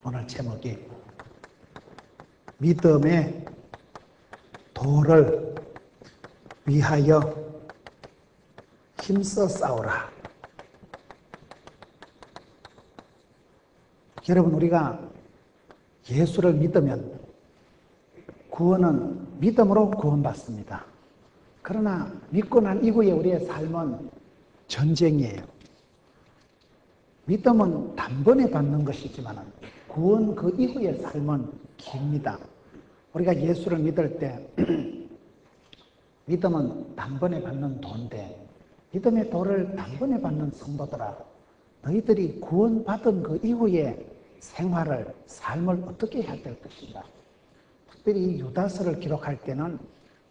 오늘 제목이 믿음의 도를 위하여 힘써 싸우라. 여러분, 우리가 예수를 믿으면 구원은 믿음으로 구원받습니다. 그러나 믿고 난 이후에 우리의 삶은 전쟁이에요. 믿음은 단번에 받는 것이지만 구원 그 이후의 삶은 깁니다. 우리가 예수를 믿을 때 믿음은 단번에 받는 도인데, 믿음의 도를 단번에 받는 성도들아, 너희들이 구원받은 그 이후에 생활을, 삶을 어떻게 해야 될 것인가. 특별히 이 유다서를 기록할 때는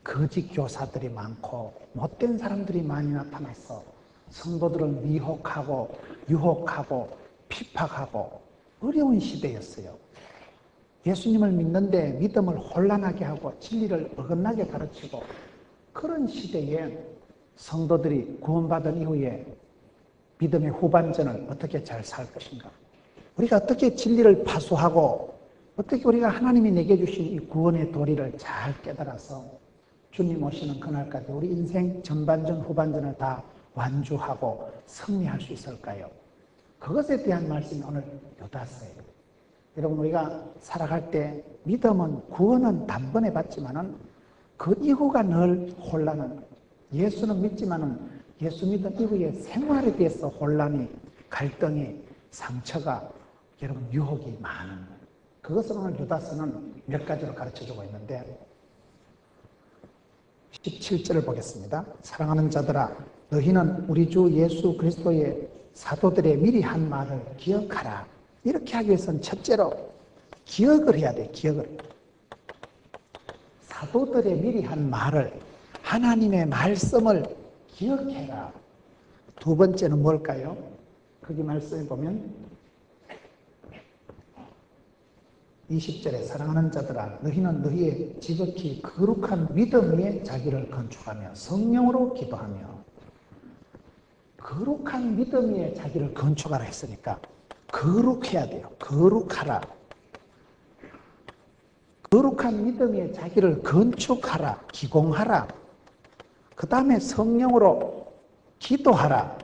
거짓 교사들이 많고 못된 사람들이 많이 나타나서 성도들을 미혹하고 유혹하고 핍박하고 어려운 시대였어요. 예수님을 믿는데 믿음을 혼란하게 하고 진리를 어긋나게 가르치고, 그런 시대에 성도들이 구원받은 이후에 믿음의 후반전을 어떻게 잘 살 것인가. 우리가 어떻게 진리를 파수하고 어떻게 우리가 하나님이 내게 주신 이 구원의 도리를 잘 깨달아서 주님 오시는 그날까지 우리 인생 전반전 후반전을 다 완주하고 승리할 수 있을까요? 그것에 대한 말씀이 오늘 유다서예요. 여러분, 우리가 살아갈 때 믿음은, 구원은 단번에 받지만은 그 이후가 늘 혼란은, 예수는 믿지만은 예수 믿은 이후의 생활에 대해서 혼란이, 갈등이, 상처가, 여러분, 유혹이 많은, 그것을 오늘 유다서는 몇 가지로 가르쳐주고 있는데, 17절을 보겠습니다. 사랑하는 자들아, 너희는 우리 주 예수 그리스도의 사도들의 미리 한 말을 기억하라. 이렇게 하기 위해서는 첫째로 기억을 해야 돼. 기억을. 사도들의 미리 한 말을, 하나님의 말씀을 기억해라. 두 번째는 뭘까요? 거기 말씀에 보면 20절에 사랑하는 자들아, 너희는 너희의 지극히 거룩한 믿음 위에 자기를 건축하며 성령으로 기도하며. 거룩한 믿음 위에 자기를 건축하라 했으니까 거룩해야 돼요. 거룩하라. 거룩한 믿음 위에 자기를 건축하라. 기공하라. 그 다음에 성령으로 기도하라.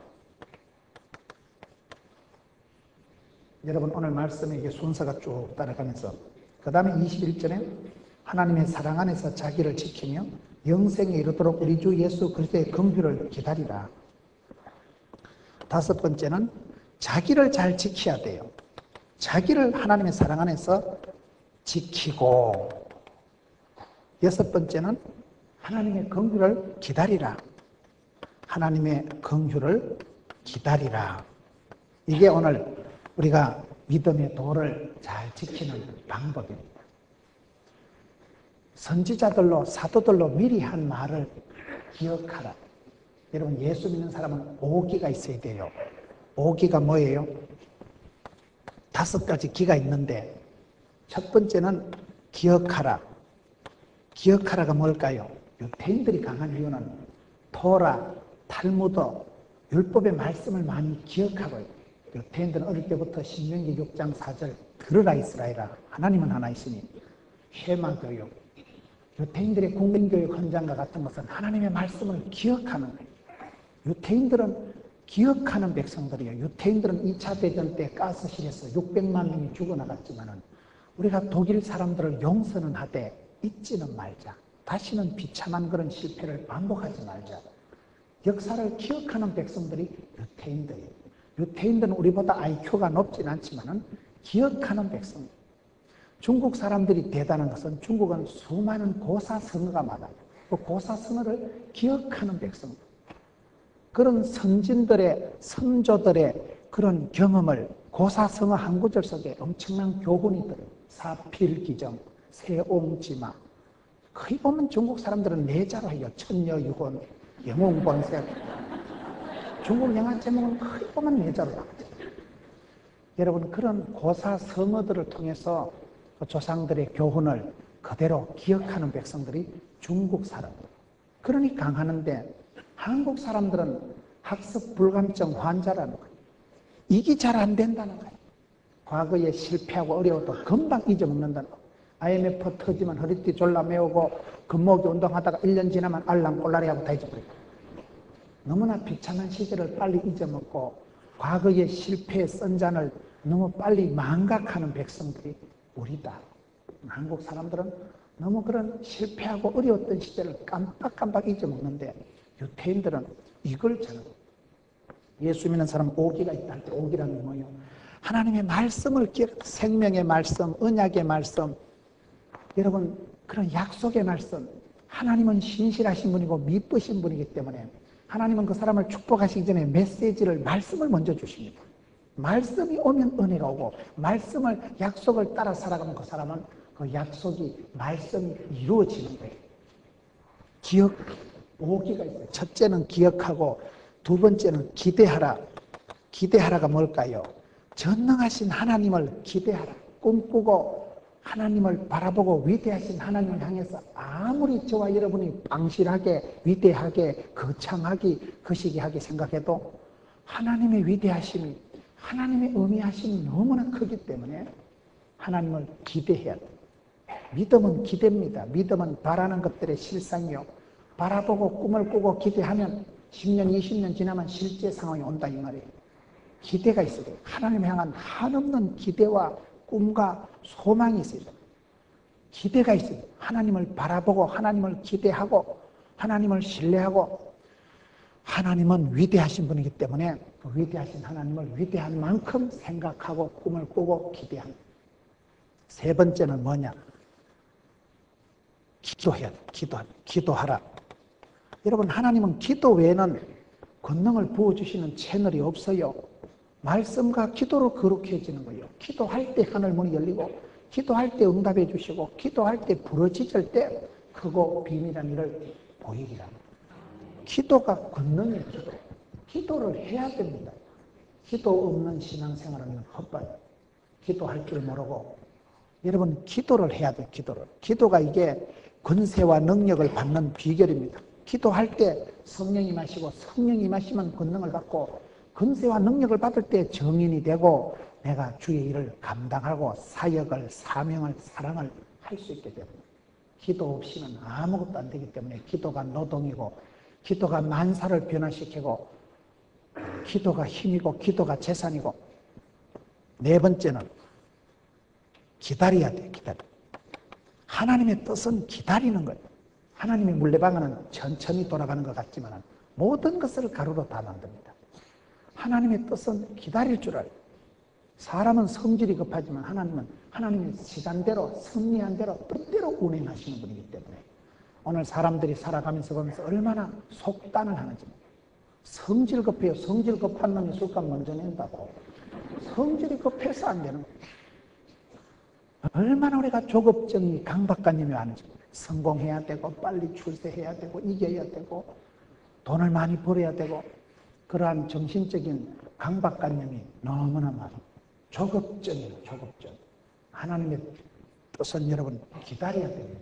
여러분, 오늘 말씀에 이게 순서가 쭉 따라가면서, 그 다음에 21절에 하나님의 사랑 안에서 자기를 지키며 영생에 이르도록 우리 주 예수 그리스도의 긍휼을 기다리라. 다섯 번째는 자기를 잘 지켜야 돼요. 자기를 하나님의 사랑 안에서 지키고, 여섯 번째는 하나님의 긍휼을 기다리라. 하나님의 긍휼을 기다리라. 이게 오늘 우리가 믿음의 도를 잘 지키는 방법입니다. 선지자들로, 사도들로 미리 한 말을 기억하라. 여러분, 예수 믿는 사람은 오기가 있어야 돼요. 오기가 뭐예요? 5가지 기가 있는데, 첫 번째는 기억하라. 기억하라가 뭘까요? 유대인들이 강한 이유는 토라, 탈무드, 율법의 말씀을 많이 기억하고 있어요. 유대인들은 어릴 때부터 신명기 6장 4절 들으라 이스라엘아, 하나님은 하나이시니, 회마교육, 유대인들의 국민교육 헌장과 같은 것은 하나님의 말씀을 기억하는 거예요. 유대인들은 기억하는 백성들이에요. 유대인들은 2차 대전 때 가스실에서 600만 명이 죽어나갔지만 우리가 독일 사람들을 용서는 하되 잊지는 말자. 다시는 비참한 그런 실패를 반복하지 말자. 역사를 기억하는 백성들이 유대인들이에요. 유대인들은 우리보다 IQ가 높진 않지만 기억하는 백성. 중국 사람들이 대단한 것은 중국은 수많은 고사성어가 많아요. 그 고사성어를 기억하는 백성. 그런 선진들의, 선조들의 그런 경험을 고사성어 한 구절 속에 엄청난 교훈이 들어요. 사필기정, 세옹지마. 거의 보면 중국 사람들은 내자로 해요. 천녀유혼, 영웅본색. 중국 영화 제목은 거의 보면 내자로 나오죠. 여러분, 그런 고사성어들을 통해서 조상들의 교훈을 그대로 기억하는 백성들이 중국 사람들. 그러니 강하는데, 한국 사람들은 학습 불감증 환자라는 거예요. 이게 잘 안 된다는 거예요. 과거에 실패하고 어려워도 금방 잊어먹는다는 거. IMF 터지면 허리띠 졸라 메우고 금목이 운동하다가 1년 지나면 알랑꼴라리하고 다 잊어버리고. 너무나 비참한 시절을 빨리 잊어먹고 과거의 실패의 선잔을 너무 빨리 망각하는 백성들이 우리다. 한국 사람들은 너무 그런 실패하고 어려웠던 시절을 깜빡깜빡 잊어먹는데 유태인들은 이걸 잘 예수 믿는 사람은 오기가 있다 할 때 오기라는 게 뭐예요? 하나님의 말씀을 생명의 말씀, 언약의 말씀, 여러분 그런 약속의 말씀, 하나님은 신실하신 분이고 미쁘신 분이기 때문에 하나님은 그 사람을 축복하시기 전에 메시지를 말씀을 먼저 주십니다. 말씀이 오면 은혜가 오고 말씀을 약속을 따라 살아가면 그 사람은 그 약속이 말씀이 이루어지는 거예요. 오기가 있어요. 첫째는 기억하고 두 번째는 기대하라. 기대하라가 뭘까요? 전능하신 하나님을 기대하라. 꿈꾸고 하나님을 바라보고 위대하신 하나님을 향해서 아무리 저와 여러분이 방실하게 위대하게 거시기하게 생각해도 하나님의 위대하심이 하나님의 의미하심이 너무나 크기 때문에 하나님을 기대해야 돼요. 믿음은 기대입니다. 믿음은 바라는 것들의 실상이요. 바라보고 꿈을 꾸고 기대하면 10년, 20년 지나면 실제 상황이 온다 이 말이에요. 기대가 있어야 돼요. 하나님 향한 한없는 기대와 꿈과 소망이 있어야 돼요. 기대가 있어야 돼요. 하나님을 바라보고 하나님을 기대하고 하나님을 신뢰하고 하나님은 위대하신 분이기 때문에 그 위대하신 하나님을 위대한 만큼 생각하고 꿈을 꾸고 기대합니다. 세 번째는 뭐냐? 기도해야 돼. 기도하라. 여러분 하나님은 기도 외에는 권능을 부어주시는 채널이 없어요. 말씀과 기도로 거룩해지는 거예요. 기도할 때 하늘 문이 열리고 기도할 때 응답해 주시고 기도할 때 부러지질 때 크고 비밀한 일을 보이리라. 기도가 권능이에요. 기도를 해야 됩니다. 기도 없는 신앙생활은 헛바예요. 기도할 줄 모르고 여러분 기도를 해야 돼요. 기도가 이게 권세와 능력을 받는 비결입니다. 기도할 때 성령이 임하시고 성령이 임하시면 권능을 받고 권세와 능력을 받을 때 정인이 되고 내가 주의 일을 감당하고 사역을 사명을 사랑을 할 수 있게 됩니다. 기도 없이는 아무것도 안 되기 때문에 기도가 노동이고 기도가 만사를 변화시키고 기도가 힘이고 기도가 재산이고 네 번째는 기다려야 돼요. 하나님의 뜻은 기다리는 거예요. 하나님의 물레방아는 천천히 돌아가는 것 같지만 모든 것을 가루로 다 만듭니다. 하나님의 뜻은 기다릴 줄 알아요. 사람은 성질이 급하지만 하나님은 하나님의 시간대로 섭리한 대로 뜻대로 운행하시는 분이기 때문에 오늘 사람들이 살아가면서 보면서 얼마나 속단을 하는지 성질 급해요. 성질 급한 놈이 술값 먼저 낸다고. 성질이 급해서 안 되는 거예요. 얼마나 우리가 조급증이 강박관념이 많은지 성공해야 되고 빨리 출세해야 되고 이겨야 되고 돈을 많이 벌어야 되고 그러한 정신적인 강박관념이 너무나 많아요. 조급증이에요. 조급증. 하나님의 뜻은 여러분 기다려야 됩니다.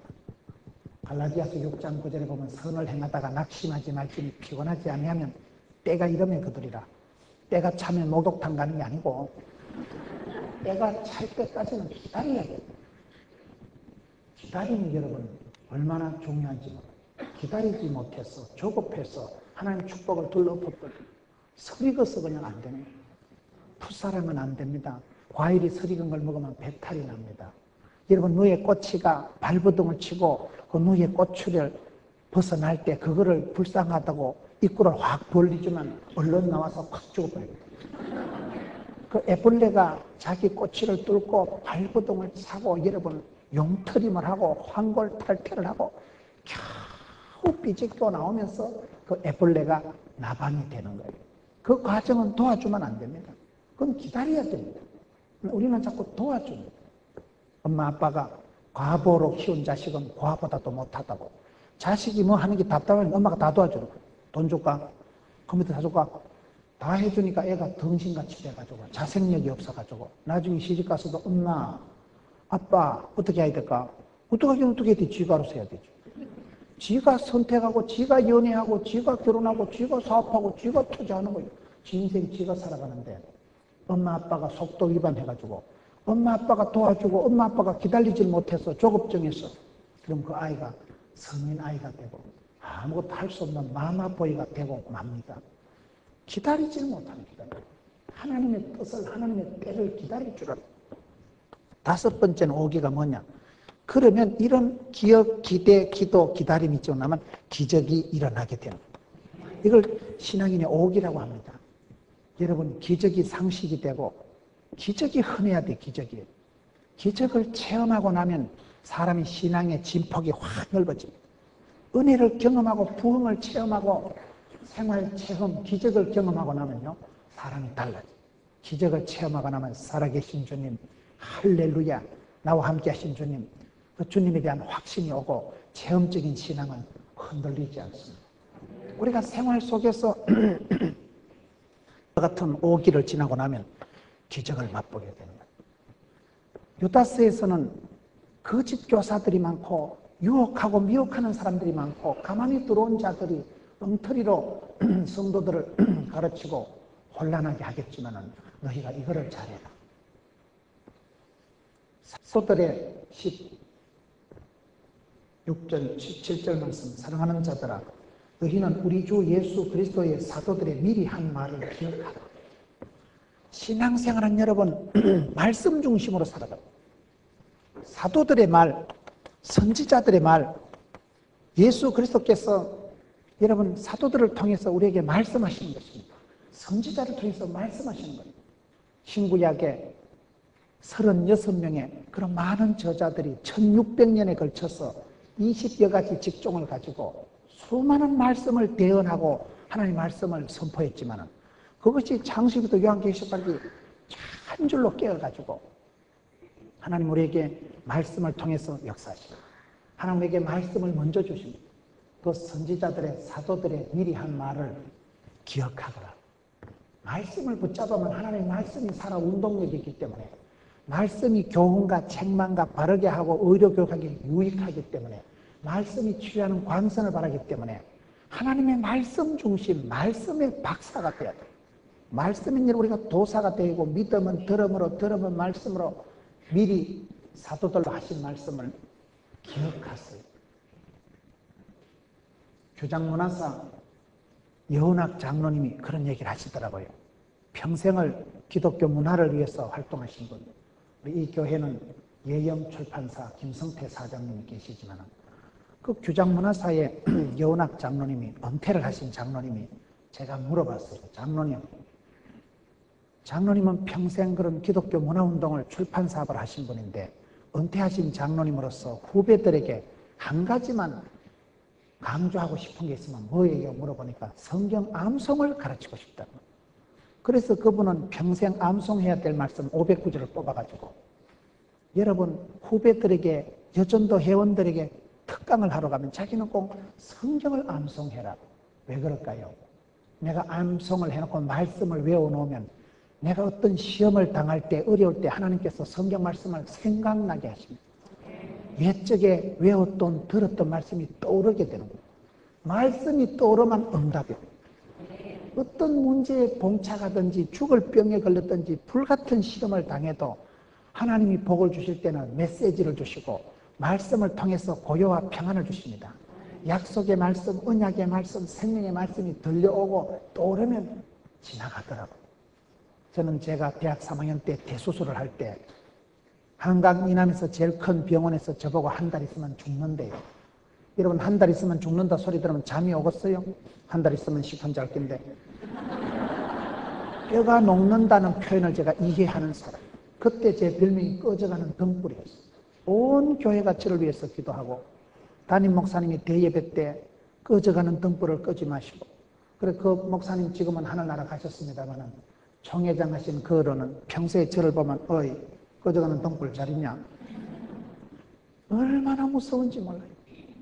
갈라디아서 6장 9절에 보면 선을 행하다가 낙심하지 말지니 피곤하지 아니하면 때가 이르면 그들이라. 때가 차면 목욕탕 가는 게 아니고 때가 찰 때까지는 기다려야 돼요. 기다림이 여러분 얼마나 중요한지 기다리지 못해서 조급해서 하나님 축복을 둘러엎었더니 설익어서 그냥 안 되네. 풋사랑은 안 됩니다. 과일이 설익은 걸 먹으면 배탈이 납니다. 여러분 누에 꼬치가 발버둥을 치고 그 누에 꼬추를 벗어날 때 그거를 불쌍하다고 입구를 확 벌리지만 얼른 나와서 확 죽어버립니다. 그 애벌레가 자기 꼬치를 뚫고 발버둥을 차고 여러분 용터림을 하고 황골탈퇴를 하고 겨우 삐집고 나오면서 그 애벌레가 나방이 되는 거예요. 그 과정은 도와주면 안 됩니다. 그건 기다려야 됩니다. 우리는 자꾸 도와줍니다. 엄마 아빠가 과부로 키운 자식은 과보다도 못하다고. 자식이 뭐 하는 게 답답하면 엄마가 다 도와주는 거예요. 돈 줄까? 컴퓨터 사줄까? 다 해주니까 애가 덩신같이 돼가지고 자생력이 없어가지고 나중에 시집가서도 엄마 아빠 어떻게 해야 될까? 어떻게 해야 돼? 지가 알아서 해야 되죠. 지가 선택하고 지가 연애하고 지가 결혼하고 지가 사업하고 지가 투자하는 거예요. 지 인생 지가 살아가는데 엄마 아빠가 속도 위반해가지고 엄마 아빠가 도와주고 엄마 아빠가 기다리질 못해서 조급증에서 그럼 그 아이가 성인 아이가 되고 아무것도 할 수 없는 마마보이가 되고 맙니다. 기다리질 못하는 기다려. 하나님의 뜻을 하나님의 때를 기다릴 줄 알아. 다섯 번째는 오기가 뭐냐? 그러면 이런 기억, 기대, 기도, 기다림이 있죠. 나면 기적이 일어나게 되는 거예요. 이걸 신앙인의 오기라고 합니다. 여러분 기적이 상식이 되고 기적이 흔해야 돼. 기적이. 기적을 체험하고 나면 사람이 신앙의 진폭이 확 넓어집니다. 은혜를 경험하고 부흥을 체험하고 생활 체험, 기적을 경험하고 나면요 사람이 달라져요. 기적을 체험하고 나면 살아계신 주님, 할렐루야, 나와 함께 하신 주님, 그 주님에 대한 확신이 오고 체험적인 신앙은 흔들리지 않습니다. 우리가 생활 속에서 같은 오기를 지나고 나면 기적을 맛보게 되는 거예요. 유다스에서는 거짓 교사들이 많고 유혹하고 미혹하는 사람들이 많고 가만히 들어온 자들이 엉터리로 성도들을 가르치고 혼란하게 하겠지만 너희가 이거를 잘해라. 사도들의 16절, 17절 말씀, 사랑하는 자들아 너희는 우리 주 예수 그리스도의 사도들의 미리 한 말을 기억하라. 신앙생활은 여러분 말씀 중심으로 살아가요. 사도들의 말, 선지자들의 말, 예수 그리스도께서 여러분 사도들을 통해서 우리에게 말씀하시는 것입니다. 선지자를 통해서 말씀하시는 거예요. 신구약에 36명의 그런 많은 저자들이 1600년에 걸쳐서 20여 가지 직종을 가지고 수많은 말씀을 대언하고 하나님의 말씀을 선포했지만 그것이 창세기부터 요한계시록까지 한 줄로 깨어가지고 하나님 우리에게 말씀을 통해서 역사하십니다. 하나님 우리에게 말씀을 먼저 주십니다. 그 선지자들의 사도들의 미리 한 말을 기억하거라. 말씀을 붙잡으면 하나님의 말씀이 살아 운동력이 있기 때문에 말씀이 교훈과 책망과 바르게 하고 의료교육하기 유익하기 때문에 말씀이 치유하는 광선을 바라기 때문에 하나님의 말씀 중심, 말씀의 박사가 되어야 돼요. 말씀인 일 우리가 도사가 되고 믿음은 들음으로, 들음은 말씀으로 미리 사도들로 하신 말씀을 기억하세요. 교장문화사 여운학 장로님이 그런 얘기를 하시더라고요. 평생을 기독교 문화를 위해서 활동하신 분. 이 교회는 예영 출판사 김성태 사장님이 계시지만 그 교장문화사의 여운학 장로님이 은퇴를 하신 장로님이 제가 물어봤어요. 장로님은 평생 그런 기독교 문화운동을 출판 사업을 하신 분인데 은퇴하신 장로님으로서 후배들에게 한 가지만 강조하고 싶은 게 있으면 뭐예요? 물어보니까 성경 암송을 가르치고 싶다고. 그래서 그분은 평생 암송해야 될 말씀 500구절을 뽑아가지고 여러분 후배들에게 여전도 회원들에게 특강을 하러 가면 자기는 꼭 성경을 암송해라. 왜 그럴까요? 내가 암송을 해놓고 말씀을 외워놓으면 내가 어떤 시험을 당할 때 어려울 때 하나님께서 성경 말씀을 생각나게 하십니다. 옛적에 외웠던 들었던 말씀이 떠오르게 되는 거예요. 말씀이 떠오르면 응답이에요. 어떤 문제에 봉착하든지 죽을 병에 걸렸든지 불같은 시험을 당해도 하나님이 복을 주실 때는 메시지를 주시고 말씀을 통해서 고요와 평안을 주십니다. 약속의 말씀, 언약의 말씀, 생명의 말씀이 들려오고 떠오르면 지나가더라고요. 저는 제가 대학 3학년 때 대수술을 할 때 한강 이남에서 제일 큰 병원에서 저보고 한 달 있으면 죽는데요. 여러분 한 달 있으면 죽는다 소리 들으면 잠이 오겠어요? 한 달 있으면 시큰 잘 건데 뼈가 녹는다는 표현을 제가 이해하는 사람. 그때 제 별명이 꺼져가는 등불이었어요. 온 교회가 저를 위해서 기도하고 담임 목사님이 대예배 때 꺼져가는 등불을 끄지 마시고 그래 그 목사님 지금은 하늘나라 가셨습니다만 총회장 하신 그 어른은 평소에 저를 보면 어이 꺼져가는 등불 잘 있냐? 얼마나 무서운지 몰라요.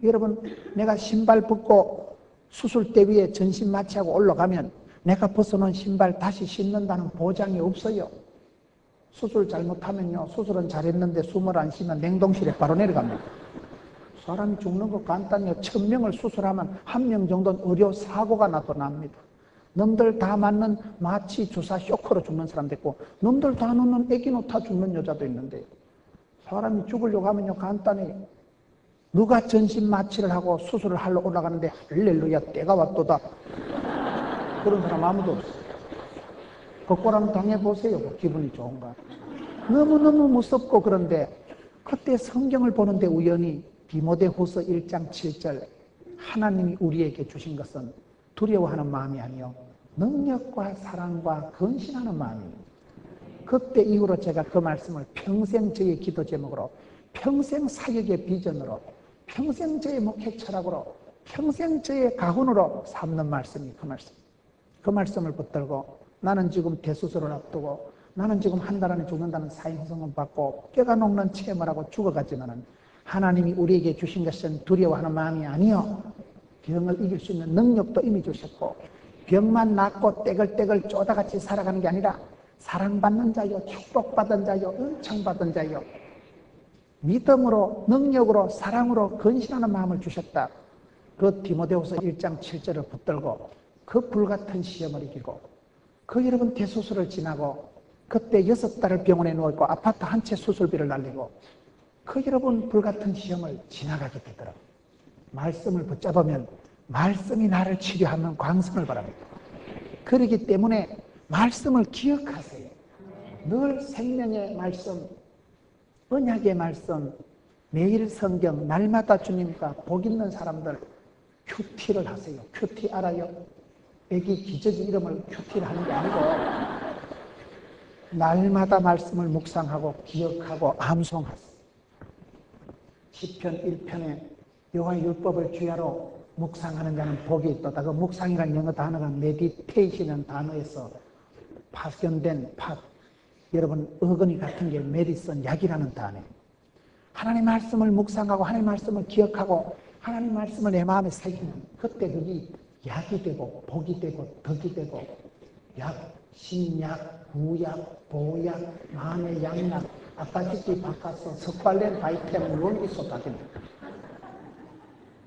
여러분 내가 신발 벗고 수술대 위에 전신 마취하고 올라가면 내가 벗어놓은 신발 다시 신는다는 보장이 없어요. 수술 잘못하면요 수술은 잘했는데 숨을 안 쉬면 냉동실에 바로 내려갑니다. 사람이 죽는 거 간단해요. 1000명을 수술하면 1명 정도는 의료 사고가 나도 납니다. 놈들 다 맞는 마취 주사 쇼크로 죽는 사람도 있고 놈들 다 놓는 애기 놓다 죽는 여자도 있는데 사람이 죽으려고 하면요 간단히 누가 전신 마취를 하고 수술을 하러 올라가는데 할렐루야 때가 왔도다 그런 사람 아무도 없어요. 그걸 한번 당해보세요. 기분이 좋은가. 너무너무 무섭고 그런데 그때 성경을 보는데 우연히 디모데후서 1장 7절 하나님이 우리에게 주신 것은 두려워하는 마음이 아니요 능력과 사랑과 근신하는 마음입니다. 그때 이후로 제가 그 말씀을 평생 저의 기도 제목으로 평생 사역의 비전으로 평생 저의 목회 철학으로 평생 저의 가훈으로 삼는 말씀이 그 말씀. 그 말씀을 붙들고 나는 지금 대수술을 앞두고 나는 지금 한 달 안에 죽는다는 사형선고 받고 뼈가 녹는 체험을 하고 죽어가지만은 하나님이 우리에게 주신 것은 두려워하는 마음이 아니요 병을 이길 수 있는 능력도 이미 주셨고 병만 낫고 떼글떼글 쪼다같이 살아가는 게 아니라 사랑받는 자요 축복받은 자요 은총받은 자요 믿음으로 능력으로 사랑으로 근신하는 마음을 주셨다. 그 디모데후서 1장 7절을 붙들고 그 불같은 시험을 이기고 그 여러분 대수술을 지나고 그때 6달을 병원에 누워있고 아파트 한 채 수술비를 날리고 그 여러분 불같은 시험을 지나가게 되더라고요. 말씀을 붙잡으면 말씀이 나를 치료하는 광선을 바랍니다. 그렇기 때문에 말씀을 기억하세요. 늘 생명의 말씀, 언약의 말씀, 매일 성경, 날마다 주님과 복 있는 사람들 큐티를 하세요. 큐티 알아요? 애기 기저귀 이름을 큐티를 하는 게 아니고 날마다 말씀을 묵상하고 기억하고 암송하세요. 시편 1편에 여호와의 율법을 주야로 묵상하는 자는 복이 있도다. 그 묵상이라는 영어 단어가 메디테이션이라는 단어에서 파견된 여러분 어근이 같은 게 메디슨 약이라는 단어예요. 하나님 말씀을 묵상하고 하나님 말씀을 기억하고 하나님 말씀을 내 마음에 새기면 그때 그게 약이 되고 복이 되고 덕이 되고 약, 신약, 구약, 보약, 마음의 양약, 아까짓기 바꿔서 석발렌 바이템 원기소 다 됩니다.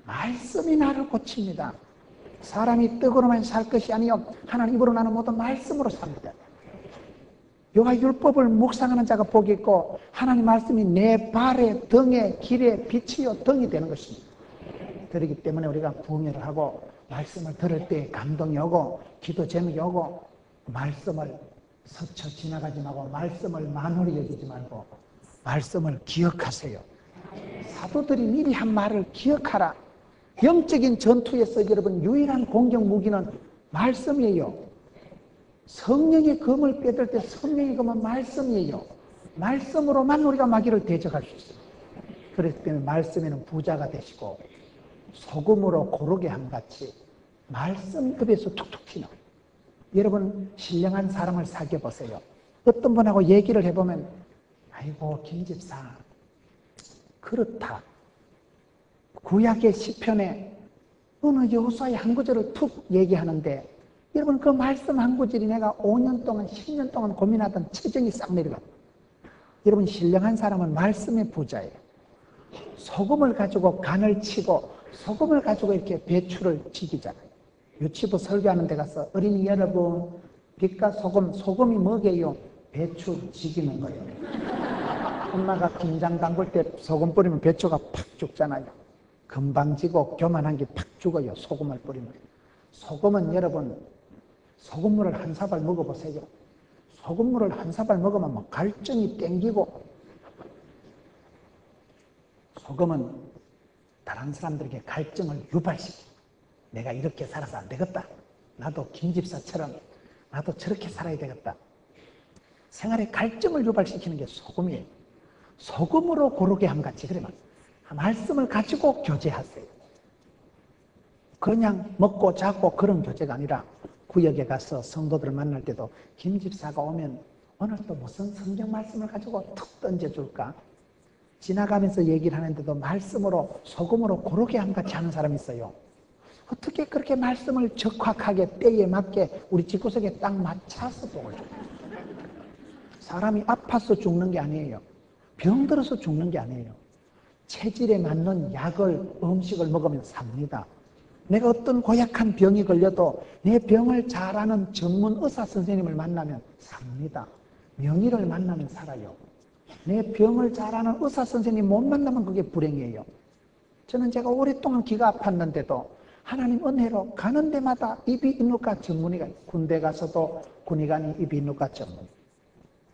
말씀이 나를 고칩니다. 사람이 떡으로만 살 것이 아니요 하나님 입으로 나는 모든 말씀으로 삽니다. 여호와 율법을 묵상하는 자가 복이 있고 하나님 말씀이 내 발의 등의 길의 빛이요 등이 되는 것입니다. 그렇기 때문에 우리가 구매를 하고 말씀을 들을 때 감동이 오고 기도 제목이 오고 말씀을 스쳐 지나가지 말고 말씀을 만홀히 여기지 말고 말씀을 기억하세요. 사도들이 미리 한 말을 기억하라. 영적인 전투에서 여러분 유일한 공격 무기는 말씀이에요. 성령의 검을 빼들 때 성령의 검은 말씀이에요. 말씀으로만 우리가 마귀를 대적할 수 있어요. 그렇기 때문에 말씀에는 부자가 되시고 소금으로 고르게 함같이 말씀 입에서 툭툭 튀는 여러분 신령한 사람을 사귀어 보세요. 어떤 분하고 얘기를 해보면 아이고 김집사 그렇다. 구약의 시편에 어느 여호수아의 한 구절을 툭 얘기하는데 여러분 그 말씀 한 구절이 내가 5년 동안 10년 동안 고민하던 체정이 싹 내려가. 여러분 신령한 사람은 말씀의 부자예요. 소금을 가지고 간을 치고 소금을 가지고 이렇게 배추를 지기잖아요. 유치부 설교하는 데 가서 어린이 여러분 빛과 소금이 뭐게요? 배추 지기는 거예요. 엄마가 김장 담글 때 소금 뿌리면 배추가 팍 죽잖아요. 금방 지고 교만한 게 팍 죽어요. 소금을 뿌리면. 소금은 여러분 소금물을 한 사발 먹어보세요. 소금물을 한 사발 먹으면 뭐 갈증이 땡기고 소금은 다른 사람들에게 갈증을 유발시켜. 내가 이렇게 살아서 안 되겠다. 나도 김집사처럼 나도 저렇게 살아야 되겠다. 생활에 갈증을 유발시키는 게 소금이에요. 소금으로 고르게 함같이 그러면 말씀을 가지고 교제하세요. 그냥 먹고 자고 그런 교제가 아니라 구역에 가서 성도들을 만날 때도 김집사가 오면 오늘 또 무슨 성경 말씀을 가지고 툭 던져줄까? 지나가면서 얘기를 하는데도 말씀으로 소금으로 고르게 함같이 하는 사람이 있어요. 어떻게 그렇게 말씀을 적확하게 때에 맞게 우리 집구석에 딱 맞춰서 복을 줘요. 사람이 아파서 죽는 게 아니에요. 병들어서 죽는 게 아니에요. 체질에 맞는 약을 음식을 먹으면 삽니다. 내가 어떤 고약한 병이 걸려도 내 병을 잘 아는 전문 의사 선생님을 만나면 삽니다. 명의를 만나면 살아요. 내 병을 잘 아는 의사 선생님 못 만나면 그게 불행이에요. 저는 제가 오랫동안 귀가 아팠는데도 하나님 은혜로 가는 데마다 이비인후과 전문의가, 군대 가서도 군의관이 이비인후과 전문의,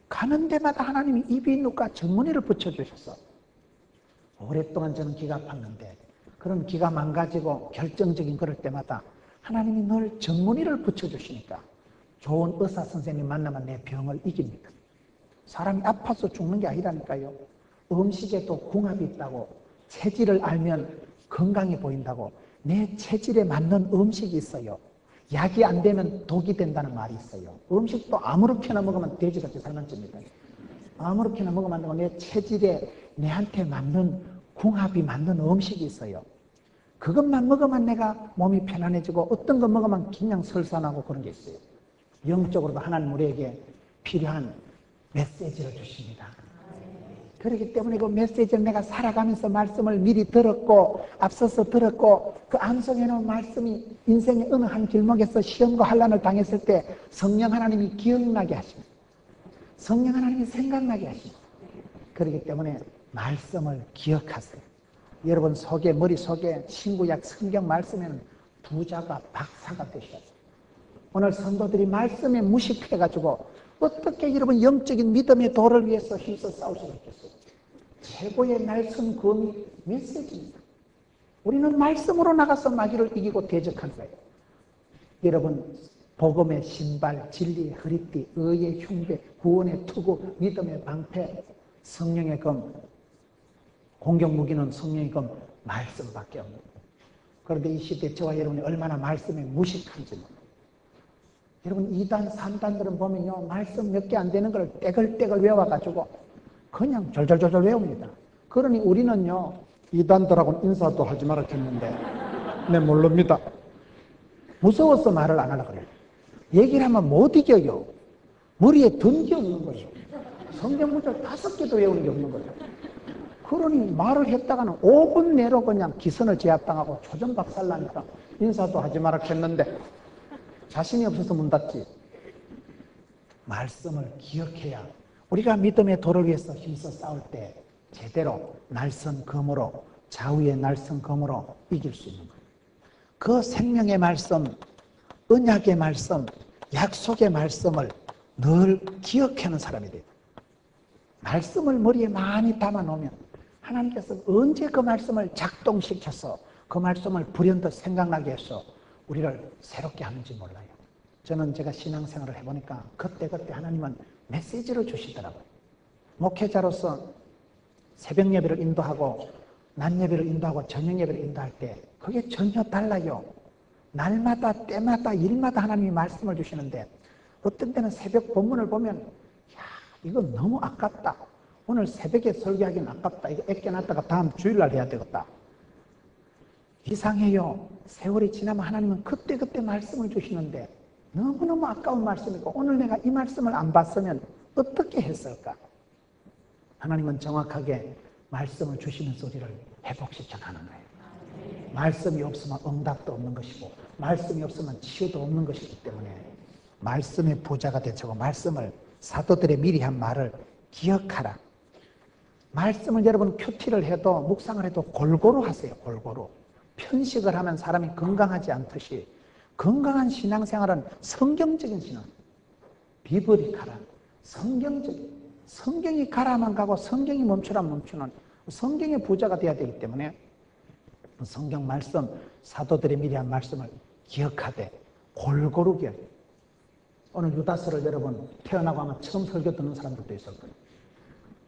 가는 데마다 하나님이 이비인후과 전문의를 붙여주셨어. 오랫동안 저는 귀가 아팠는데 그런 귀가 망가지고 결정적인 그럴 때마다 하나님이 늘 전문의를 붙여주시니까 좋은 의사 선생님 만나면 내 병을 이깁니다. 사람이 아파서 죽는 게 아니라니까요. 음식에도 궁합이 있다고, 체질을 알면 건강해 보인다고. 내 체질에 맞는 음식이 있어요. 약이 안 되면 독이 된다는 말이 있어요. 음식도 아무렇게나 먹으면 돼지같이 살만집니다. 아무렇게나 먹으면 안 되고 내 체질에 내한테 맞는 궁합이 맞는 음식이 있어요. 그것만 먹으면 내가 몸이 편안해지고 어떤 거 먹으면 그냥 설산하고 그런 게 있어요. 영적으로도 하나님 우리에게 필요한 메시지를 주십니다. 그렇기 때문에 그 메시지를 내가 살아가면서 말씀을 미리 들었고 앞서서 들었고 그 암송해 놓은 말씀이 인생의 어느 한 길목에서 시험과 환난을 당했을 때 성령 하나님이 기억나게 하십니다. 성령 하나님이 생각나게 하십니다. 그렇기 때문에 말씀을 기억하세요. 여러분 속에, 머릿속에 신구약 성경 말씀에는 부자가 박사가 되셔야 돼요. 오늘 성도들이 말씀에 무식해가지고 어떻게 여러분 영적인 믿음의 도를 위해서 힘써 싸울 수 있겠어요? 최고의 날선 검이 메시지입니다. 우리는 말씀으로 나가서 마귀를 이기고 대적한 거예요. 여러분 복음의 신발, 진리의 허리띠, 의의 흉배, 구원의 투구, 믿음의 방패, 성령의 검, 공격 무기는 성령의 검, 말씀밖에 없는 거예요. 그런데 이 시대 저와 여러분이 얼마나 말씀에 무식한지 몰라요. 여러분 2단, 3단들은 보면요 말씀 몇 개 안 되는 걸 떼글떼글 외워가지고 그냥 절절절절 외웁니다. 그러니 우리는요 2단들하고는 인사도 하지 말라 했는데 네 모릅니다. 무서워서 말을 안 하려고 그래요. 얘기를 하면 못 이겨요. 머리에 든 게 없는 거예요. 성경 구절 5개도 외우는 게 없는 거예요. 그러니 말을 했다가는 5분 내로 그냥 기선을 제압당하고 초전박살나니까 인사도 하지 말라 했는데 자신이 없어서 문 닫지. 말씀을 기억해야 우리가 믿음의 도를 위해서 힘써 싸울 때 제대로 날선 검으로, 좌우의 날선 검으로 이길 수 있는 거예요. 그 생명의 말씀, 언약의 말씀, 약속의 말씀을 늘 기억하는 사람이 돼요. 말씀을 머리에 많이 담아놓으면 하나님께서 언제 그 말씀을 작동시켜서 그 말씀을 불현듯 생각나게 해서 우리를 새롭게 하는지 몰라요. 저는 제가 신앙생활을 해보니까 그때그때 하나님은 메시지를 주시더라고요. 목회자로서 새벽 예배를 인도하고 낮 예배를 인도하고 저녁 예배를 인도할 때 그게 전혀 달라요. 날마다 때마다 일마다 하나님이 말씀을 주시는데 어떤 때는 새벽 본문을 보면 야 이거 너무 아깝다. 오늘 새벽에 설교하기는 아깝다. 이거 애껴놨다가 다음 주일날 해야 되겠다. 이상해요. 세월이 지나면 하나님은 그때그때 말씀을 주시는데 너무너무 아까운 말씀이고 오늘 내가 이 말씀을 안 봤으면 어떻게 했을까? 하나님은 정확하게 말씀을 주시면서 우리를 회복시켜 가는 거예요. 말씀이 없으면 응답도 없는 것이고 말씀이 없으면 치유도 없는 것이기 때문에 말씀의 부자가 되고 말씀을 사도들의 미리 한 말을 기억하라. 말씀을 여러분 큐티를 해도 묵상을 해도 골고루 하세요. 골고루. 편식을 하면 사람이 건강하지 않듯이 건강한 신앙생활은 성경적인 신앙. 비블이 가라. 성경적인. 성경이 가라만 가고 성경이 멈추라면 멈추는 성경의 부자가 되어야 되기 때문에 성경 말씀, 사도들의 미리 한 말씀을 기억하되 골고루 기억해. 오늘 유다서를 여러분 태어나고 아마 처음 설교 듣는 사람들도 있을 거예요.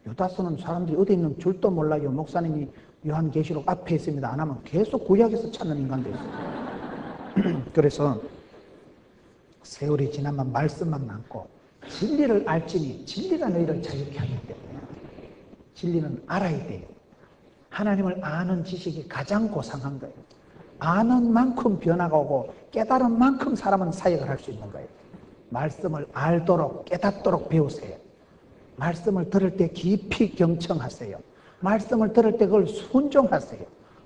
유다서는 사람들이 어디 있는 줄도 몰라요. 목사님이 요한계시록 앞에 있습니다. 안 하면 계속 구약에서 찾는 인간도 있어요. 그래서 세월이 지나면 말씀만 남고 진리를 알지니 진리가 너희를 자유케 하기 때문에 진리는 알아야 돼요. 하나님을 아는 지식이 가장 고상한 거예요. 아는 만큼 변화가 오고 깨달은 만큼 사람은 사역을 할 수 있는 거예요. 말씀을 알도록 깨닫도록 배우세요. 말씀을 들을 때 깊이 경청하세요. 말씀을 들을 때 그걸 순종하세요.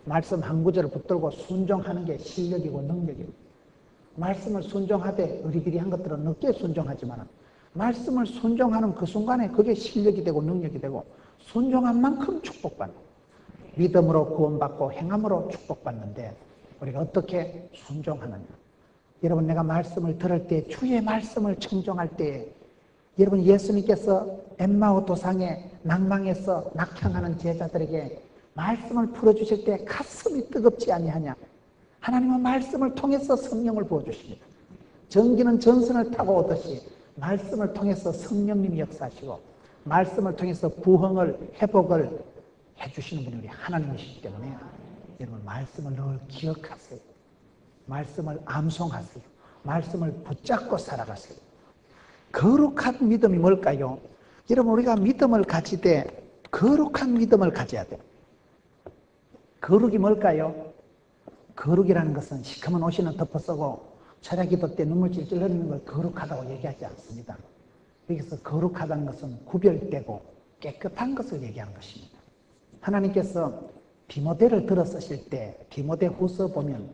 말씀 한 구절을 붙들고 순종하는 게 실력이고 능력이고, 말씀을 순종하되 의리비리한 것들은 늦게 순종하지만 말씀을 순종하는 그 순간에 그게 실력이 되고 능력이 되고 순종한 만큼 축복받는, 믿음으로 구원받고 행함으로 축복받는데 우리가 어떻게 순종하느냐. 여러분, 내가 말씀을 들을 때, 주의 말씀을 청종할 때, 여러분, 예수님께서 엠마오 도상에 낭망해서 낙향하는 제자들에게 말씀을 풀어주실 때 가슴이 뜨겁지 아니하냐. 하나님은 말씀을 통해서 성령을 부어주십니다. 전기는 전선을 타고 오듯이 말씀을 통해서 성령님이 역사하시고 말씀을 통해서 부흥을, 회복을 해주시는 분이 우리 하나님이시기 때문에 여러분, 말씀을 늘 기억하세요. 말씀을 암송하세요. 말씀을 붙잡고 살아가세요. 거룩한 믿음이 뭘까요? 여러분, 우리가 믿음을 가질 때 거룩한 믿음을 가져야 돼요. 거룩이 뭘까요? 거룩이라는 것은 시커먼 옷이는 덮어쓰고 철야기도 때 눈물 찔찔 흘리는 걸 거룩하다고 얘기하지 않습니다. 여기서 거룩하다는 것은 구별되고 깨끗한 것을 얘기하는 것입니다. 하나님께서 디모데를 들어 쓰실 때 디모데 후서 보면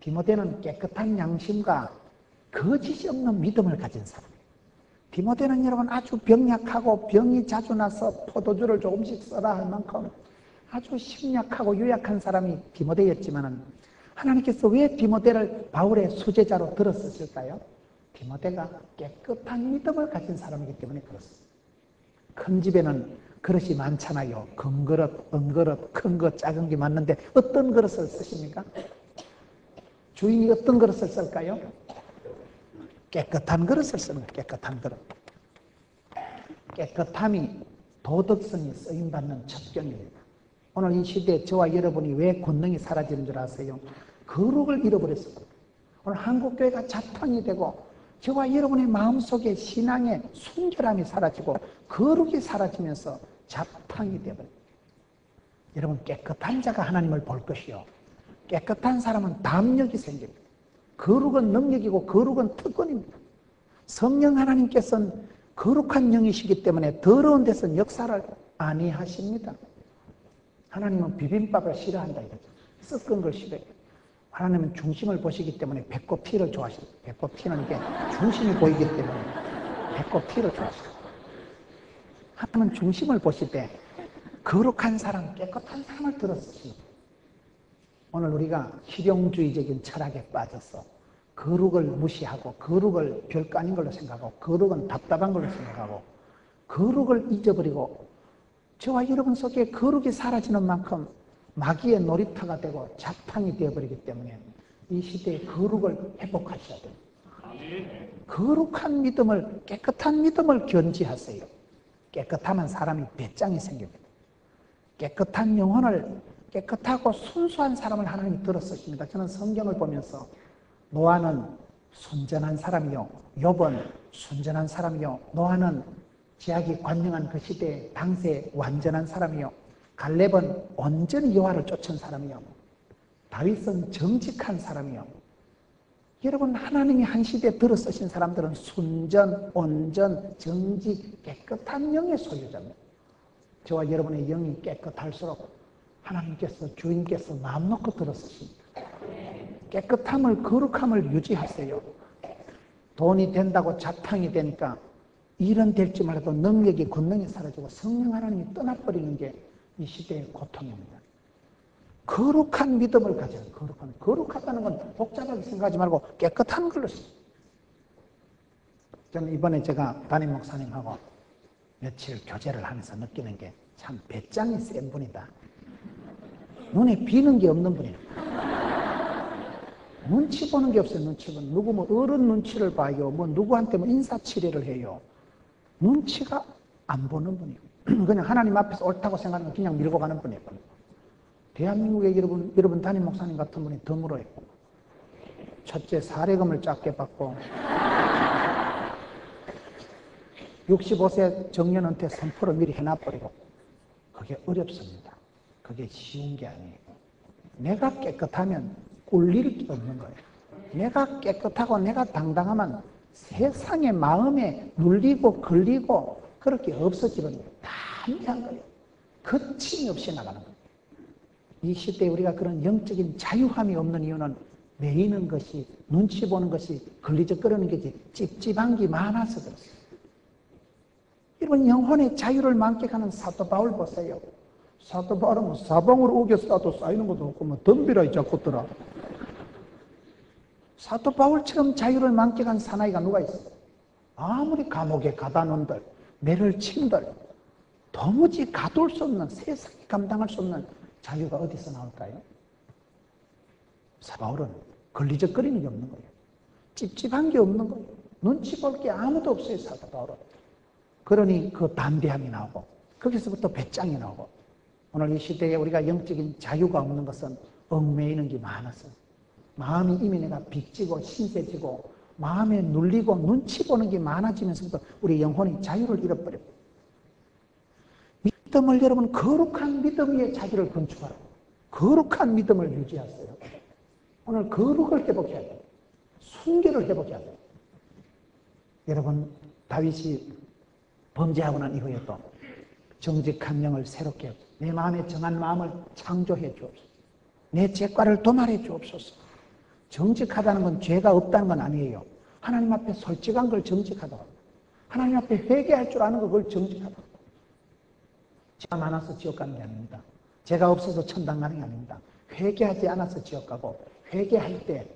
디모데는 깨끗한 양심과 거짓이 없는 믿음을 가진 사람이에요. 디모데는 여러분 아주 병약하고 병이 자주 나서 포도주를 조금씩 써라 할 만큼 아주 심약하고 유약한 사람이 디모데였지만 하나님께서 왜 디모데를 바울의 수제자로 들어 쓰실까요? 디모데가 깨끗한 믿음을 가진 사람이기 때문에 그렇습니다. 큰 집에는 그릇이 많잖아요. 큰 그릇, 은그릇, 큰 것, 작은 게 많는데 어떤 그릇을 쓰십니까? 주인이 어떤 그릇을 쓸까요? 깨끗한 그릇을 쓰는 거예요. 깨끗한 그릇. 깨끗함이 도덕성이 쓰임받는 첩경입니다. 오늘 이 시대에 저와 여러분이 왜 권능이 사라지는 줄 아세요? 거룩을 잃어버렸습니다. 오늘 한국교회가 자탕이 되고 저와 여러분의 마음속에 신앙의 순결함이 사라지고 거룩이 사라지면서 자탕이 되어버립니다. 여러분, 깨끗한 자가 하나님을 볼 것이요, 깨끗한 사람은 담력이 생깁니다. 거룩은 능력이고 거룩은 특권입니다. 성령 하나님께서는 거룩한 영이시기 때문에 더러운 데서는 역사를 아니하십니다. 하나님은 비빔밥을 싫어한다 이거죠. 섞은 걸 싫어해요. 하나님은 중심을 보시기 때문에 배꼽 피를 좋아하십니다. 배꼽 피는 이게 중심이 보이기 때문에 배꼽 피를 좋아하십니다. 하나님은 중심을 보실 때 거룩한 사람, 깨끗한 사람을 들었습니다. 오늘 우리가 실용주의적인 철학에 빠져서 거룩을 무시하고 거룩을 별거 아닌 걸로 생각하고 거룩은 답답한 걸로 생각하고 거룩을 잊어버리고 저와 여러분 속에 거룩이 사라지는 만큼 마귀의 놀이터가 되고 자탕이 되어버리기 때문에 이 시대에 거룩을 회복하셔야 됩니다. 거룩한 믿음을, 깨끗한 믿음을 견지하세요. 깨끗하면 사람이 배짱이 생깁니다. 깨끗한 영혼을, 깨끗하고 순수한 사람을 하나님이 들어 쓰십니다. 저는 성경을 보면서 노아는 순전한 사람이요, 욥은 순전한 사람이요, 노아는 제약이 관영한 그 시대에 당시에 완전한 사람이요, 갈렙은 온전히 여호와를 쫓은 사람이요, 다윗은 정직한 사람이요. 여러분, 하나님이 한 시대에 들어 쓰신 사람들은 순전, 온전, 정직, 깨끗한 영의 소유자입니다. 저와 여러분의 영이 깨끗할수록 하나님께서, 주인께서 마음 놓고 들어 쓰십니다. 깨끗함을, 거룩함을 유지하세요. 돈이 된다고 자탕이 되니까 일은 될지 말아도 능력이, 권능이 사라지고 성령 하나님이 떠나버리는 게 이 시대의 고통입니다. 거룩한 믿음을 가져요. 거룩하다는 건 복잡하게 생각하지 말고 깨끗한 걸로 써요. 저는 이번에 제가 담임 목사님하고 며칠 교제를 하면서 느끼는 게 참 배짱이 센 분이다. 눈에 비는 게 없는 분이에요. 눈치 보는 게 없어요. 눈치 보는. 누구 뭐 어른 눈치를 봐요. 뭐 누구한테 뭐 인사치레를 해요. 눈치가 안 보는 분이에요. 그냥 하나님 앞에서 옳다고 생각하는 건 그냥 밀고 가는 분이에요. 대한민국에 여러분 담임 목사님 같은 분이 드물어요. 첫째, 사례금을 작게 받고 65세 정년은퇴 선포를 미리 해놔버리고, 그게 어렵습니다. 그게 쉬운 게 아니에요. 내가 깨끗하면 꿀릴 게 없는 거예요. 내가 깨끗하고 내가 당당하면 세상의 마음에 눌리고 걸리고 그렇게 없어지는 거예요. 담대한 거예요. 거침이 없이 나가는 거예요. 이 시대에 우리가 그런 영적인 자유함이 없는 이유는 매이는 것이, 눈치 보는 것이, 걸리적거리는 것이 찝찝한 게 많아서 그렇습니다. 여러분, 영혼의 자유를 만끽하는 사도 바울 보세요. 사도 바울은 뭐 사방으로 우겨 싸도 쌓이는 것도 없고 뭐 덤비라 자꾸 더라. 사도 바울처럼 자유를 만끽한 사나이가 누가 있어요? 아무리 감옥에 가다 놓은들, 매를 친들, 도무지 가둘 수 없는, 세상이 감당할 수 없는 자유가 어디서 나올까요? 사도 바울은 걸리적거리는 게 없는 거예요. 찝찝한 게 없는 거예요. 눈치 볼 게 아무도 없어요, 사도 바울은. 그러니 그 담대함이 나오고, 거기서부터 배짱이 나오고, 오늘 이 시대에 우리가 영적인 자유가 없는 것은 얽매이는 게 많아서, 마음이 이미 내가 빚지고 신세지고 마음에 눌리고 눈치 보는 게 많아지면서부터 우리 영혼이 자유를 잃어버려요. 믿음을 여러분 거룩한 믿음 위에 자기를 건축하라고. 거룩한 믿음을 유지하세요. 오늘 거룩을 회복해야 돼요. 순결을 회복해야 돼요. 여러분, 다윗이 범죄하고 난 이후에도 정직한 영을 새롭게 내 마음에 정한 마음을 창조해 주옵소서. 내 죄과를 도말해 주옵소서. 정직하다는 건 죄가 없다는 건 아니에요. 하나님 앞에 솔직한 걸 정직하다고. 하나님 앞에 회개할 줄 아는 걸 정직하다고. 죄가 많아서 지옥 가는 게 아닙니다. 죄가 없어서 천당 가는 게 아닙니다. 회개하지 않아서 지옥 가고, 회개할 때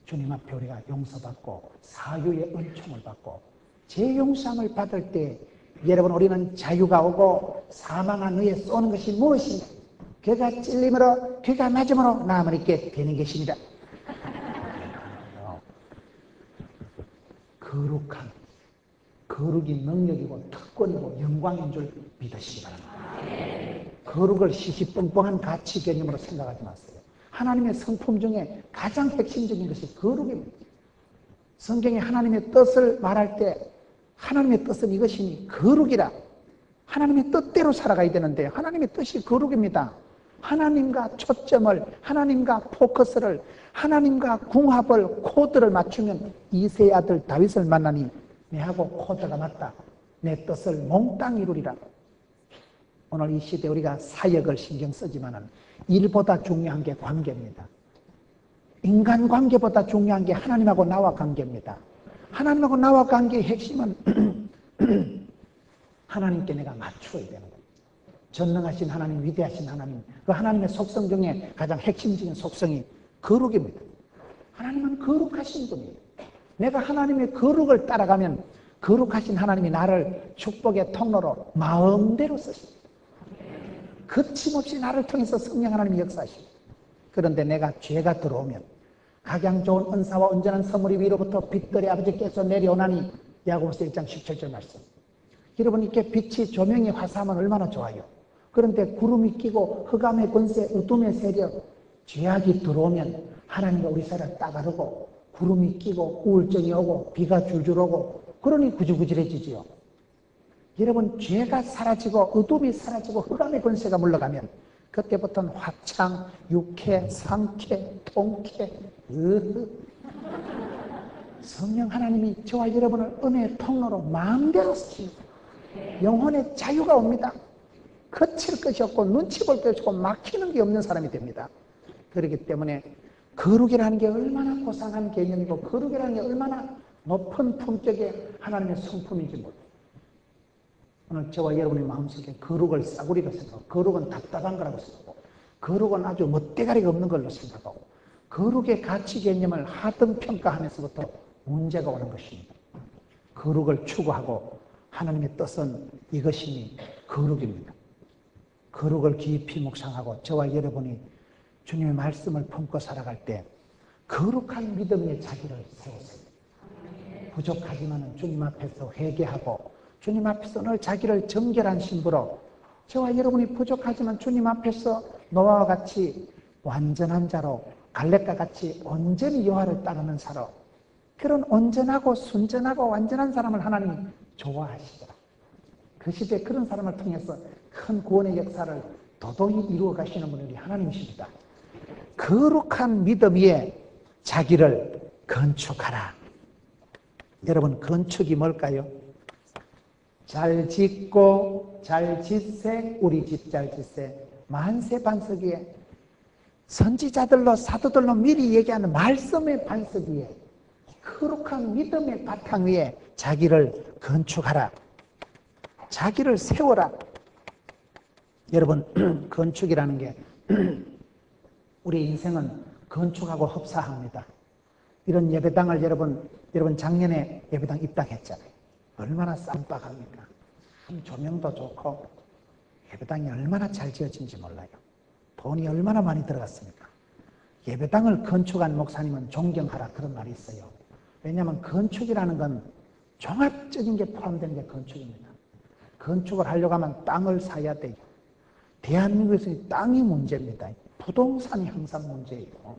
주님 앞에 우리가 용서받고 사유의 은총을 받고 죄 용서함을 받을 때 여러분, 우리는 자유가 오고 사망한 의에 쏘는 것이 무엇인가? 그가 찔림으로, 그가 맞음으로 남을 있게 되는 것입니다. 거룩한, 거룩이 능력이고 특권이고 영광인 줄 믿으시기 바랍니다. 거룩을 시시뻥뻥한 가치 개념으로 생각하지 마세요. 하나님의 성품 중에 가장 핵심적인 것이 거룩입니다. 성경에 하나님의 뜻을 말할 때 하나님의 뜻은 이것이니 거룩이라. 하나님의 뜻대로 살아가야 되는데 하나님의 뜻이 거룩입니다. 하나님과 초점을, 하나님과 포커스를, 하나님과 궁합을, 코드를 맞추면 이새의 아들 다윗을 만나니 내하고 코드가 맞다. 내 뜻을 몽땅 이루리라. 오늘 이 시대에 우리가 사역을 신경 쓰지만은 일보다 중요한 게 관계입니다. 인간관계보다 중요한 게 하나님하고 나와 관계입니다. 하나님하고 나와 관계의 핵심은 하나님께 내가 맞추어야 되는 거예요. 전능하신 하나님, 위대하신 하나님, 그 하나님의 속성 중에 가장 핵심적인 속성이 거룩입니다. 하나님은 거룩하신 분이에요. 내가 하나님의 거룩을 따라가면 거룩하신 하나님이 나를 축복의 통로로 마음대로 쓰십니다. 거침없이 나를 통해서 성령 하나님이 역사하십니다. 그런데 내가 죄가 들어오면 각양 좋은 은사와 온전한 선물이 위로부터 빛들의 아버지께서 내려오나니 야고보서 1장 17절 말씀. 여러분, 이렇게 빛이 조명이 화사하면 얼마나 좋아요. 그런데 구름이 끼고 흑암의 권세, 어둠의 세력, 죄악이 들어오면 하나님과 우리 사이를 따가르고 구름이 끼고 우울증이 오고 비가 줄줄 오고 그러니 구질구질해지지요. 여러분, 죄가 사라지고 어둠이 사라지고 흑암의 권세가 물러가면 그때부터는 화창, 유쾌, 상쾌, 통쾌, 성령 하나님이 저와 여러분을 은혜의 통로로 마음대로 쓰십니다. 영혼의 자유가 옵니다. 거칠 것이 없고 눈치 볼 것이 없고 막히는 게 없는 사람이 됩니다. 그렇기 때문에 거룩이라는 게 얼마나 고상한 개념이고 거룩이라는 게 얼마나 높은 품격의 하나님의 성품인지 몰라요. 오늘 저와 여러분의 마음속에 거룩을 싸구리로 생각하고 거룩은 답답한 거라고 생각하고 거룩은 아주 멋대가리가 없는 걸로 생각하고 거룩의 가치 개념을 하등평가하면서부터 문제가 오는 것입니다. 거룩을 추구하고 하나님의 뜻은 이것이니 거룩입니다. 거룩을 깊이 묵상하고 저와 여러분이 주님의 말씀을 품고 살아갈 때 거룩한 믿음 위에 자기를 세우세요. 부족하지만 주님 앞에서 회개하고 주님 앞에서 늘 자기를 정결한 신부로 저와 여러분이 부족하지만 주님 앞에서 노아와 같이 완전한 자로 갈렙과 같이 온전히 여호와를 따르는 사로 그런 온전하고 순전하고 완전한 사람을 하나님이 좋아하시더라. 그 시대에 그런 사람을 통해서 큰 구원의 역사를 도동히 이루어 가시는 분이 하나님이십니다. 거룩한 믿음 위에 자기를 건축하라. 여러분, 건축이 뭘까요? 잘 짓고 잘 짓세, 우리 집 잘 짓세, 만세 반석 위에 선지자들로 사도들로 미리 얘기하는 말씀의 반석 위에, 거룩한 믿음의 바탕 위에 자기를 건축하라. 자기를 세워라. 여러분, 건축이라는 게 우리 인생은 건축하고 흡사합니다. 이런 예배당을 여러분 작년에 예배당 입당했잖아요. 얼마나 쌈박합니까? 조명도 좋고 예배당이 얼마나 잘 지어진지 몰라요. 돈이 얼마나 많이 들어갔습니까? 예배당을 건축한 목사님은 존경하라, 그런 말이 있어요. 왜냐하면 건축이라는 건 종합적인 게 포함되는 게 건축입니다. 건축을 하려고 하면 땅을 사야 돼요. 대한민국에서는 땅이 문제입니다. 부동산이 항상 문제예요.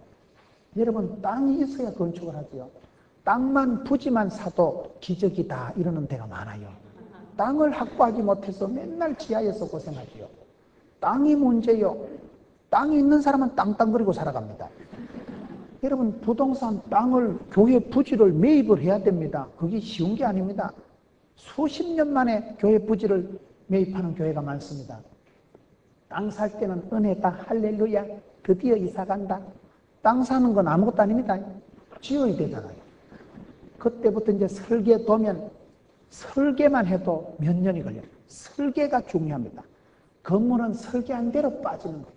여러분, 땅이 있어야 건축을 하죠. 땅만 부지만 사도 기적이다 이러는 데가 많아요. 땅을 확보하지 못해서 맨날 지하에서 고생하지요. 땅이 문제요. 땅이 있는 사람은 땅땅거리고 살아갑니다. 여러분, 부동산 땅을, 교회 부지를 매입을 해야 됩니다. 그게 쉬운 게 아닙니다. 수십 년 만에 교회 부지를 매입하는 교회가 많습니다. 땅 살 때는 은혜다, 할렐루야, 드디어 이사 간다. 땅 사는 건 아무것도 아닙니다. 지어야 되잖아요. 그때부터 이제 설계 도면, 설계만 해도 몇 년이 걸려요. 설계가 중요합니다. 건물은 설계한 대로 빠지는 거예요.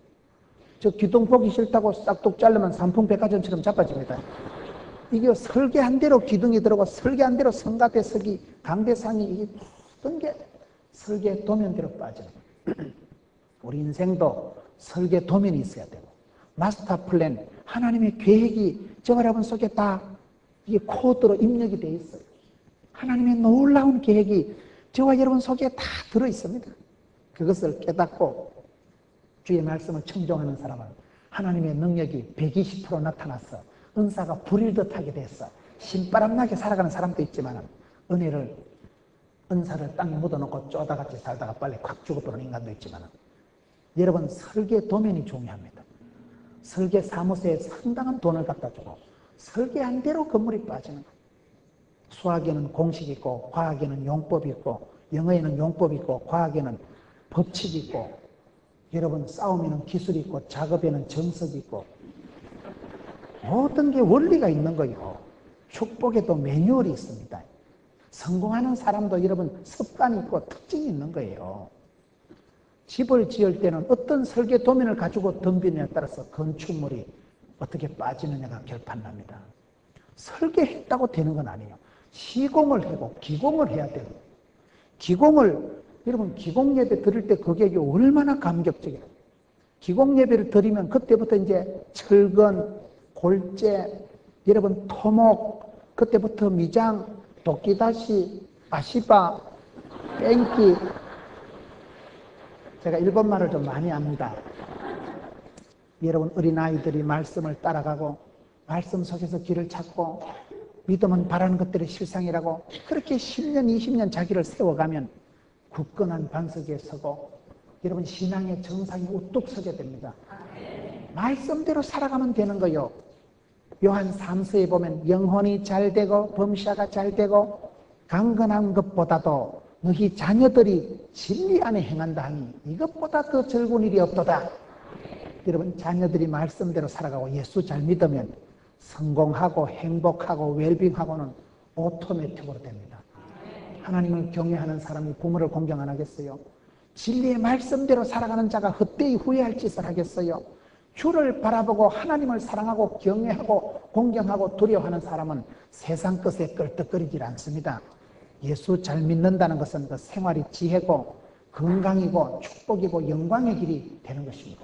저 기둥 보기 싫다고 싹둑 자르면 삼풍백화점처럼 자빠집니다. 이게 설계한 대로 기둥이 들어가고 설계한 대로 성가대석이, 강대상이, 이게 모든 게 설계 도면대로 빠지는 거예요. 우리 인생도 설계 도면이 있어야 되고, 마스터 플랜, 하나님의 계획이 저 여러분 속에 다 이게 코드로 입력이 되어 있어요. 하나님의 놀라운 계획이 저와 여러분 속에 다 들어 있습니다. 그것을 깨닫고 주의 말씀을 청종하는 사람은 하나님의 능력이 120% 나타났어. 은사가 불일 듯하게 됐어. 신바람나게 살아가는 사람도 있지만 은사를 땅에 묻어놓고 쪼다같이 살다가 빨리 콱 죽어버리는 인간도 있지만, 여러분, 설계 도면이 중요합니다. 설계 사무소에 상당한 돈을 갖다 주고 설계한 대로 건물이 빠지는 거예요. 수학에는 공식이 있고 과학에는 용법이 있고 영어에는 용법이 있고 과학에는 법칙이 있고, 여러분, 싸움에는 기술이 있고 작업에는 정석이 있고 모든 게 원리가 있는 거예요. 축복에도 매뉴얼이 있습니다. 성공하는 사람도 여러분 습관이 있고 특징이 있는 거예요. 집을 지을 때는 어떤 설계 도면을 가지고 덤비느냐에 따라서 건축물이 어떻게 빠지느냐가 결판납니다. 설계했다고 되는 건 아니에요. 시공을 하고 기공을 해야 돼요. 여러분, 기공 예배 드릴 때 그게 얼마나 감격적이에요. 기공 예배를 드리면 그때부터 이제 철근, 골재, 여러분 토목, 그때부터 미장, 도끼다시, 아시바, 뺑기. 제가 일본말을 좀 많이 합니다. 여러분, 어린아이들이 말씀을 따라가고 말씀 속에서 길을 찾고 믿음은 바라는 것들의 실상이라고 그렇게 10년, 20년 자기를 세워가면 굳건한 반석 위에 서고 여러분 신앙의 정상이 우뚝 서게 됩니다. 말씀대로 살아가면 되는 거요. 요한 3서에 보면 영혼이 잘 되고 범사가 잘 되고 강건한 것보다도 너희 자녀들이 진리 안에 행한다 하니 이것보다 더 즐거운 일이 없도다. 여러분, 자녀들이 말씀대로 살아가고 예수 잘 믿으면 성공하고 행복하고 웰빙하고는 오토매틱으로 됩니다. 하나님을 경외하는 사람이 부모를 공경 안 하겠어요? 진리의 말씀대로 살아가는 자가 헛되이 후회할 짓을 하겠어요? 주를 바라보고 하나님을 사랑하고 경외하고 공경하고 두려워하는 사람은 세상 것에 끌떡거리질 않습니다. 예수 잘 믿는다는 것은 그 생활이 지혜고 건강이고 축복이고 영광의 길이 되는 것입니다.